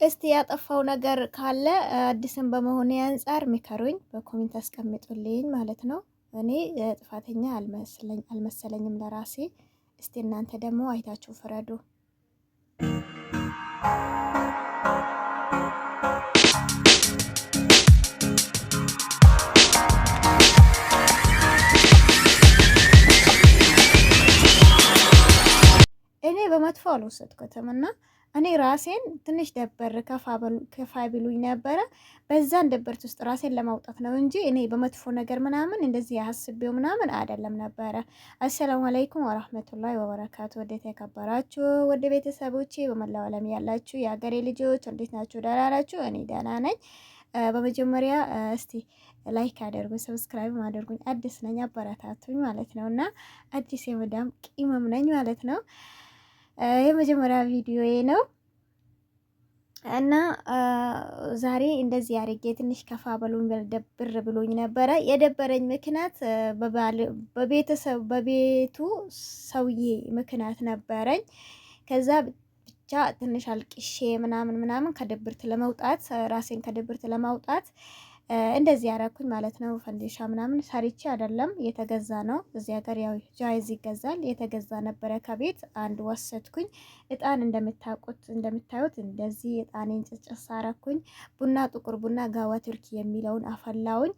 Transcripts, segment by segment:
እስቲ ያጠፋው ነገር ካለ አዲስን በመሆኔ አንፃር ምከሩኝ፣ በኮሜንት አስቀምጡልኝ ማለት ነው። እኔ ጥፋተኛ አልመሰለኝም ለራሴ። እስቲ እናንተ ደግሞ አይታችሁ ፍረዱ። እኔ በመጥፎ አልወሰድኩትም እና እኔ ራሴን ትንሽ ደበር ከፋ ብሉኝ ነበረ። በዛን ደበርት ውስጥ ራሴን ለማውጣት ነው እንጂ እኔ በመጥፎ ነገር ምናምን እንደዚህ አስቤው ምናምን አይደለም ነበረ። አሰላሙ አለይኩም ወራህመቱላሂ ወበረካቱ። ወደ ተከበራችሁ ወደ ቤተሰቦቼ በመላው ዓለም ያላችሁ የሀገሬ ልጆች እንዴት ናችሁ? ደህና ናችሁ? እኔ ደህና ነኝ። በመጀመሪያ እስቲ ላይክ አድርጉ፣ ሰብስክራይብ አድርጉኝ። አዲስ ነኝ አበረታቱኝ ማለት ነው እና አዲስ የመዳም ቅመም ነኝ ማለት ነው። የመጀመሪያ ቪዲዮዬ ነው እና ዛሬ እንደዚህ አድርጌ ትንሽ ከፋ ብሎኝ ደብር ብሎኝ ነበረ። የደበረኝ ምክንያት በቤቱ ሰውዬ ምክንያት ነበረኝ። ከዛ ብቻ ትንሽ አልቅሼ ምናምን ከድብርት ለመውጣት ራሴን ከድብርት ለማውጣት እንደዚህ ያረኩኝ ማለት ነው። ፈንዲሻ ምናምን ሰርቼ አይደለም የተገዛ ነው። እዚህ ሀገር ያው ጃይዝ ይገዛል። የተገዛ ነበረ ከቤት አንድ ወሰድኩኝ። እጣን እንደምታዩት እንደዚህ እጣኔን ጭጭስ አረኩኝ። ቡና ጥቁር ቡና ጋዋ ቱርኪ የሚለውን አፈላውኝ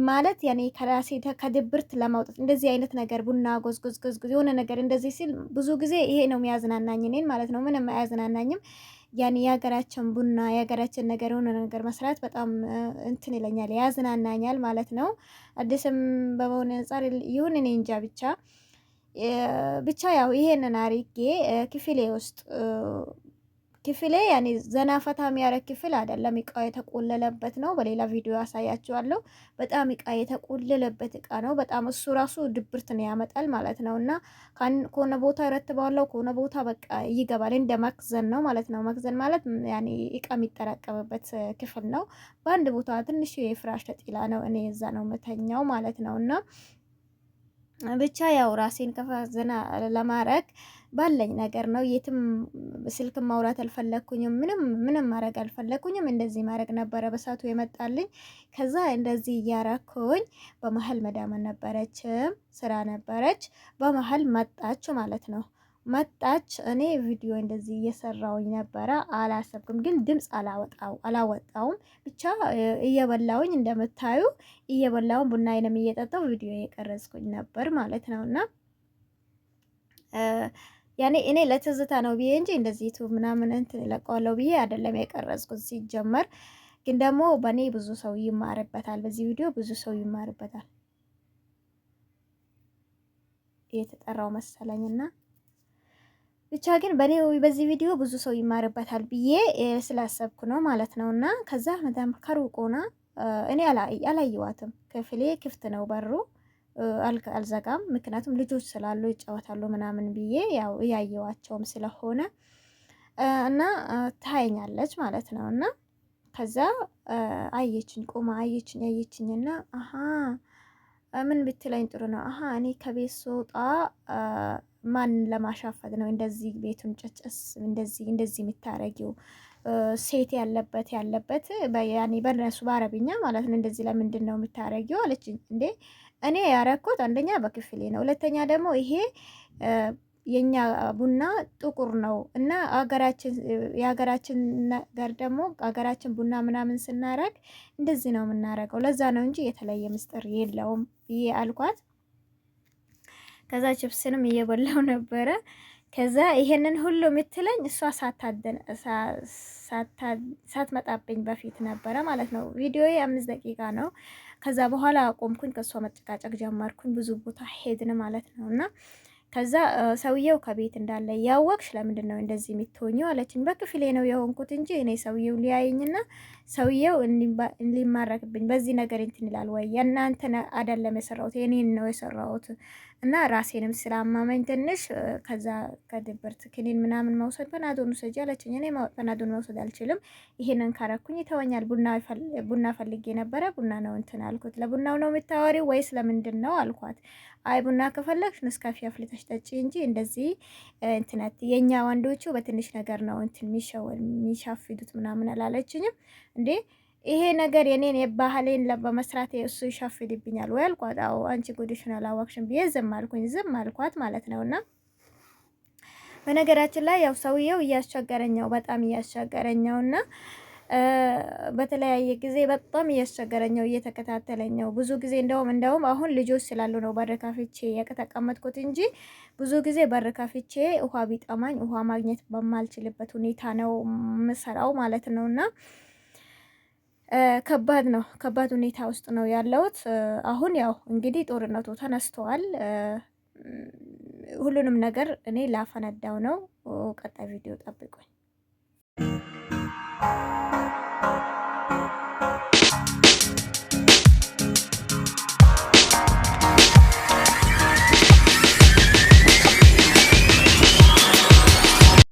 ማለት ያኔ ከራሴ ከድብርት ለማውጣት እንደዚህ አይነት ነገር ቡና ጎዝጎዝ የሆነ ነገር እንደዚህ ሲል ብዙ ጊዜ ይሄ ነው የሚያዝናናኝ እኔን ማለት ነው። ምንም አያዝናናኝም። ያኔ የሀገራችን ቡና የሀገራችን ነገር የሆነ ነገር መስራት በጣም እንትን ይለኛል፣ ያዝናናኛል ማለት ነው። አዲስም በመሆን አንፃር ይሁን እኔ እንጃ ብቻ ያው ይሄንን አሪጌ ክፍሌ ውስጥ ክፍሌ ያኔ ዘና ፈታ የሚያረግ ክፍል አይደለም። እቃ የተቆለለበት ነው። በሌላ ቪዲዮ ያሳያችኋለሁ። በጣም እቃ የተቆለለበት እቃ ነው። በጣም እሱ ራሱ ድብርት ነው ያመጣል ማለት ነው። እና ከሆነ ቦታ እረትባለሁ፣ ከሆነ ቦታ በቃ ይገባል። እንደ መክዘን ነው ማለት ነው። መክዘን ማለት ያኔ እቃ የሚጠራቀምበት ክፍል ነው። በአንድ ቦታ ትንሽ የፍራሽ ተጢላ ነው። እኔ እዛ ነው መተኛው ማለት ነው። እና ብቻ ያው ራሴን ከፋዘና ለማድረግ ባለኝ ነገር ነው። የትም ስልክ ማውራት አልፈለኩኝም። ምንም ማድረግ አልፈለኩኝም። እንደዚህ ማድረግ ነበረ በሳቱ የመጣልኝ። ከዛ እንደዚህ እያረኩኝ በመሀል መዳመን ነበረችም ስራ ነበረች። በመሀል መጣች ማለት ነው። መጣች። እኔ ቪዲዮ እንደዚህ እየሰራውኝ ነበረ። አላሰብኩም ግን ድምጽ አላወጣውም። ብቻ እየበላውኝ እንደምታዩ እየበላውን ቡናዬንም እየጠጣው ቪዲዮ እየቀረጽኩኝ ነበር ማለት ነውና ያኔ እኔ ለትዝታ ነው ብዬ እንጂ እንደዚህ ዩቲዩብ ምናምን እንትን ለቀዋለሁ ብዬ አይደለም የቀረጽኩት። ሲጀመር ግን ደግሞ በኔ ብዙ ሰው ይማርበታል። በዚህ ቪዲዮ ብዙ ሰው ይማርበታል። የተጠራው መሰለኝና ብቻ ግን በዚህ ቪዲዮ ብዙ ሰው ይማርበታል ብዬ ስላሰብኩ ነው ማለት ነውና ከዛ መዳም ከሩቆና እኔ አላየዋትም። ክፍሌ ክፍት ነው በሩ አልዘጋም። ምክንያቱም ልጆች ስላሉ ይጫወታሉ ምናምን ብዬ ያው እያየዋቸውም ስለሆነ እና ታየኛለች ማለት ነው። እና ከዛ አየችኝ፣ ቆማ አየችኝና አሀ ምን ብትለኝ ጥሩ ነው? አሀ እኔ ከቤት ስወጣ ማንን ለማሻፈት ነው እንደዚህ ቤቱን ጨጨስ እንደዚህ የምታረጊው? ሴት ያለበት ያኔ በነሱ በአረብኛ ማለት ነው። እንደዚህ ለምንድን ነው የምታረጊው አለችኝ። እንዴ እኔ ያረኩት አንደኛ በክፍሌ ነው፣ ሁለተኛ ደግሞ ይሄ የኛ ቡና ጥቁር ነው እና የሀገራችን ነገር ደግሞ ሀገራችን ቡና ምናምን ስናረግ እንደዚህ ነው የምናረገው። ለዛ ነው እንጂ የተለየ ምስጢር የለውም ብዬ አልኳት። ከዛ ችፕስንም እየበላው ነበረ። ከዛ ይሄንን ሁሉ የምትለኝ እሷ ሳትመጣብኝ በፊት ነበረ ማለት ነው። ቪዲዮዬ 5 ደቂቃ ነው። ከዛ በኋላ አቆምኩኝ። ከሷ መጨቃጨቅ ጀመርኩኝ። ብዙ ቦታ ሄድን ማለት ነው። እና ከዛ ሰውየው ከቤት እንዳለ ያወቅሽ ለምንድን ነው እንደዚህ የምትሆኚው አለችኝ። በክፍሌ ነው የሆንኩት እንጂ እኔ ሰውየው ሊያየኝና ሰውየው ሊማረክብኝ በዚህ ነገር እንትን ይላል ወይ? የእናንተ አይደለም የሰራሁት የኔን ነው የሰራሁት እና ራሴንም ስላማመኝ ትንሽ ከዛ ከድብርት ክኒን ምናምን መውሰድ ፐናዶን ውሰጂ አለችኝ። እኔ ፐናዶን መውሰድ አልችልም፣ ይሄንን ካረኩኝ ይተወኛል። ቡና ፈልጌ ነበረ፣ ቡና ነው እንትን አልኩት። ለቡናው ነው የምታወሪው ወይስ ለምንድን ነው አልኳት። አይ ቡና ከፈለግሽ ነስካፌ አፍልተሽ ጠጪ እንጂ እንደዚህ እንትነት የኛ ወንዶቹ በትንሽ ነገር ነው እንትን የሚሻፍዱት ምናምን አላለችኝም እንዴ ይሄ ነገር የኔን የባህሌን በመስራት እሱ ይሻፍድብኛል ወይ አልኳት። አዎ አንቺ ጉድሽን አላወቅሽም ብዬ ዝም አልኩኝ፣ ዝም አልኳት ማለት ነውና በነገራችን ላይ ያው ሰውየው እያስቸገረኛው በጣም እያስቸገረኛውና በተለያየ ጊዜ በጣም እያስቸገረኛው እየተከታተለኛው ብዙ ጊዜ እንደውም አሁን ልጆች ስላሉ ነው በር ከፍቼ የተቀመጥኩት እንጂ ብዙ ጊዜ በር ከፍቼ ውሃ ቢጠማኝ ውሃ ማግኘት በማልችልበት ሁኔታ ነው የምሰራው ማለት ነውና ከባድ ነው። ከባድ ሁኔታ ውስጥ ነው ያለሁት። አሁን ያው እንግዲህ ጦርነቱ ተነስተዋል። ሁሉንም ነገር እኔ ላፈነዳው ነው። ቀጣይ ቪዲዮ ጠብቁኝ።